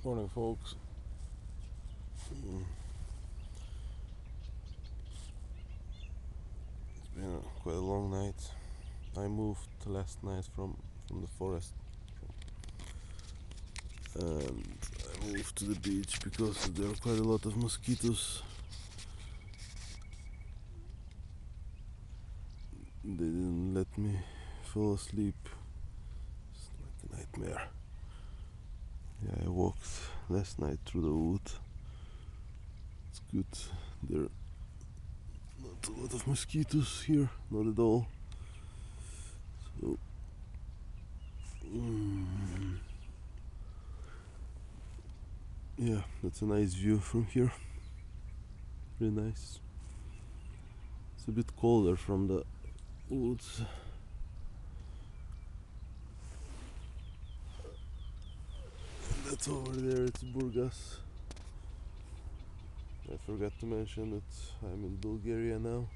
Morning, folks. It's been quite a long night. I moved last night from the forest, and I moved to the beach because there are quite a lot of mosquitoes. They didn't let me fall asleep. It's like a nightmare. Yeah, I walked last night through the wood. It's good. There are not a lot of mosquitoes here, not at all. So, yeah, that's a nice view from here. Really nice. It's a bit colder from the woods. That's over there, it's Burgas. I forgot to mention that I'm in Bulgaria now.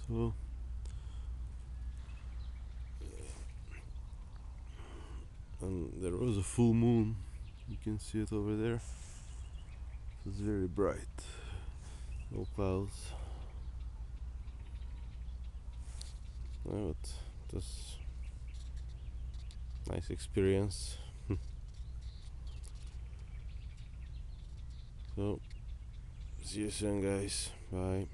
So, and there was a full moon. You can see it over there. It's very bright. No clouds. No, but it was nice experience. So, see you soon, guys. Bye.